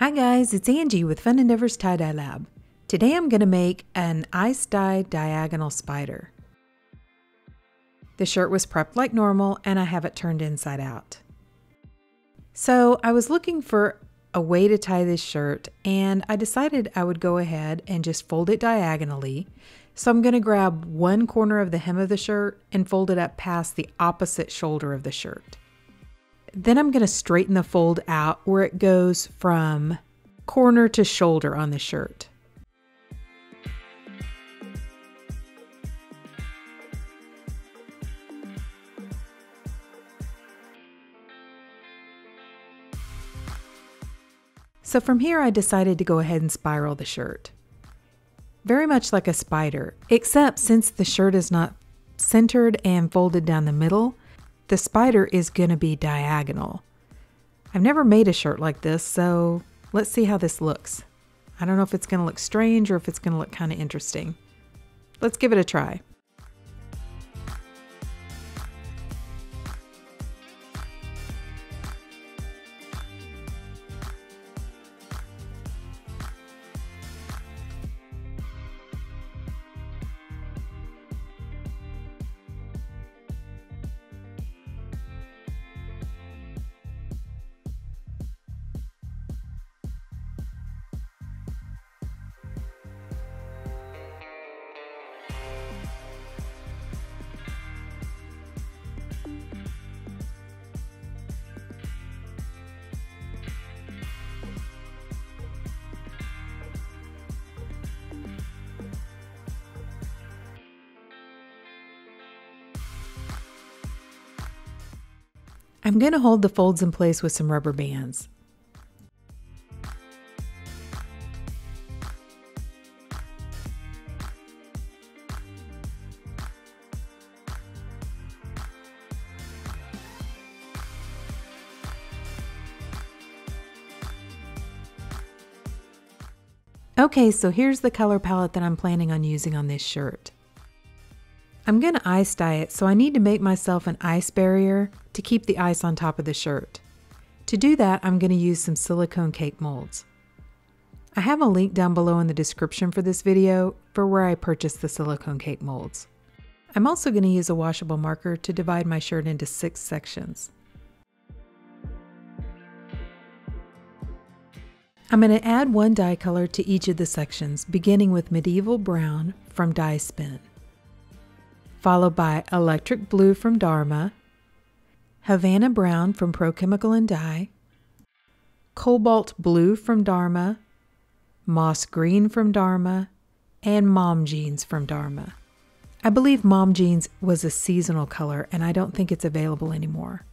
Hi guys, it's Angie with Fun Endeavors Tie-Dye Lab. Today I'm going to make an ice dye diagonal spider. The shirt was prepped like normal and I have it turned inside out. So I was looking for a way to tie this shirt and I decided I would go ahead and just fold it diagonally. So I'm going to grab one corner of the hem of the shirt and fold it up past the opposite shoulder of the shirt. Then I'm going to straighten the fold out where it goes from corner to shoulder on the shirt. So from here I decided to go ahead and spiral the shirt. Very much like a spider, except since the shirt is not centered and folded down the middle, the spider is going to be diagonal. I've never made a shirt like this, so let's see how this looks. I don't know if it's going to look strange or if it's going to look kind of interesting. Let's give it a try. I'm going to hold the folds in place with some rubber bands. Okay, so here's the color palette that I'm planning on using on this shirt. I'm going to ice dye it, so I need to make myself an ice barrier to keep the ice on top of the shirt. To do that, I'm going to use some silicone cake molds. I have a link down below in the description for this video for where I purchased the silicone cake molds. I'm also going to use a washable marker to divide my shirt into 6 sections. I'm going to add one dye color to each of the sections, beginning with Medieval Brown from Dye Spin, followed by Electric Blue from Dharma, Havana Brown from Pro Chemical and Dye, Cobalt Blue from Dharma, Moss Green from Dharma, and Mom Jeans from Dharma. I believe Mom Jeans was a seasonal color and I don't think it's available anymore.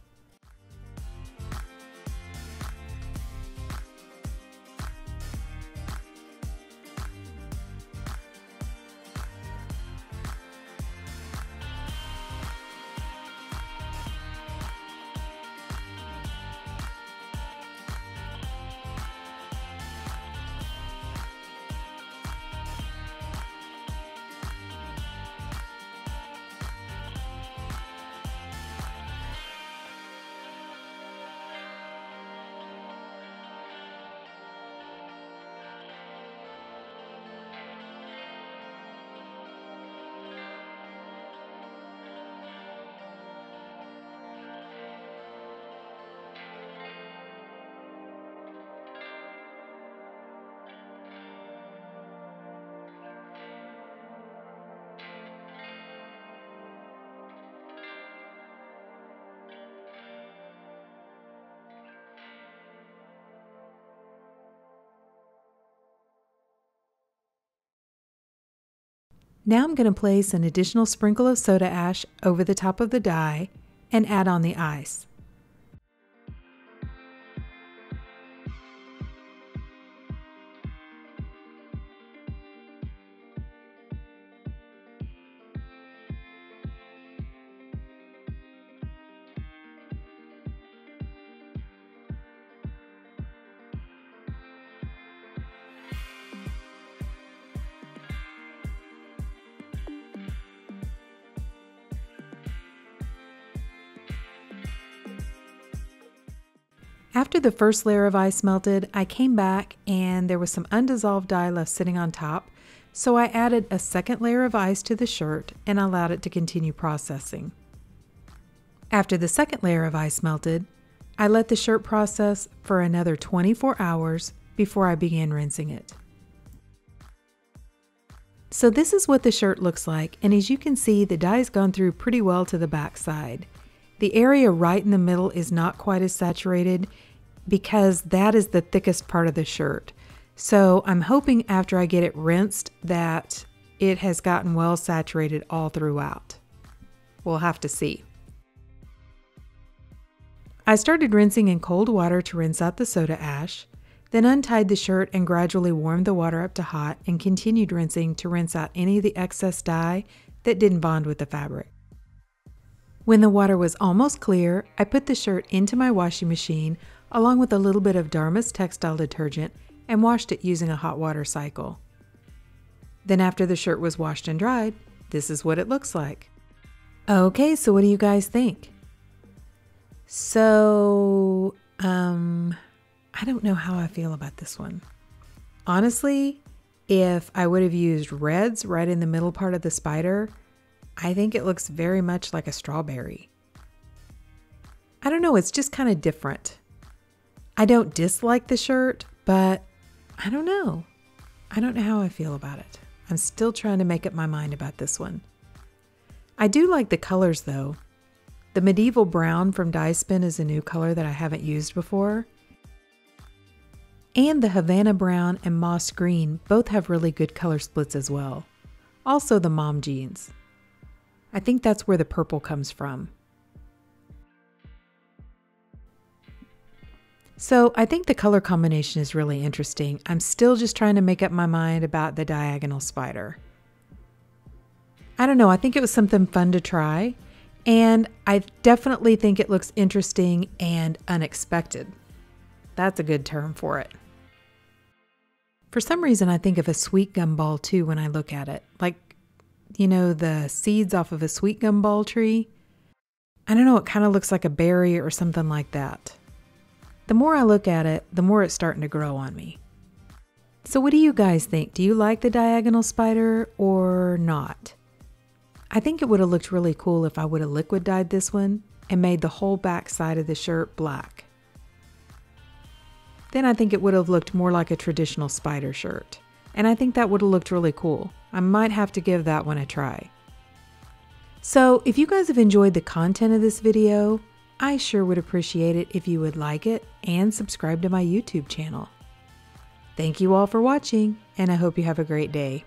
Now I'm going to place an additional sprinkle of soda ash over the top of the dye and add on the ice. After the first layer of ice melted, I came back and there was some undissolved dye left sitting on top, so I added a second layer of ice to the shirt and allowed it to continue processing. After the second layer of ice melted, I let the shirt process for another 24 hours before I began rinsing it. So this is what the shirt looks like, and as you can see, the dye's gone through pretty well to the back side. The area right in the middle is not quite as saturated because that is the thickest part of the shirt. So I'm hoping after I get it rinsed that it has gotten well saturated all throughout. We'll have to see. I started rinsing in cold water to rinse out the soda ash, then untied the shirt and gradually warmed the water up to hot and continued rinsing to rinse out any of the excess dye that didn't bond with the fabric. When the water was almost clear, I put the shirt into my washing machine along with a little bit of Dharma's textile detergent and washed it using a hot water cycle. Then after the shirt was washed and dried, this is what it looks like. Okay, so what do you guys think? So, I don't know how I feel about this one. Honestly, if I would have used reds right in the middle part of the spider, I think it looks very much like a strawberry. I don't know, it's just kind of different. I don't dislike the shirt, but I don't know. I don't know how I feel about it. I'm still trying to make up my mind about this one. I do like the colors though. The medieval brown from Dye Spin is a new color that I haven't used before. And the Havana brown and moss green both have really good color splits as well. Also the mom jeans. I think that's where the purple comes from. So I think the color combination is really interesting. I'm still just trying to make up my mind about the diagonal spider. I don't know, I think it was something fun to try, and I definitely think it looks interesting and unexpected. That's a good term for it. For some reason, I think of a sweet gum ball too when I look at it. Like, you know, the seeds off of a sweet gum ball tree. I don't know, it kind of looks like a berry or something like that. The more I look at it, the more it's starting to grow on me. So what do you guys think? Do you like the diagonal spider or not? I think it would have looked really cool if I would have liquid dyed this one and made the whole back side of the shirt black. Then I think it would have looked more like a traditional spider shirt. And I think that would have looked really cool. I might have to give that one a try. So if you guys have enjoyed the content of this video, I sure would appreciate it if you would like it and subscribe to my YouTube channel. Thank you all for watching, and I hope you have a great day.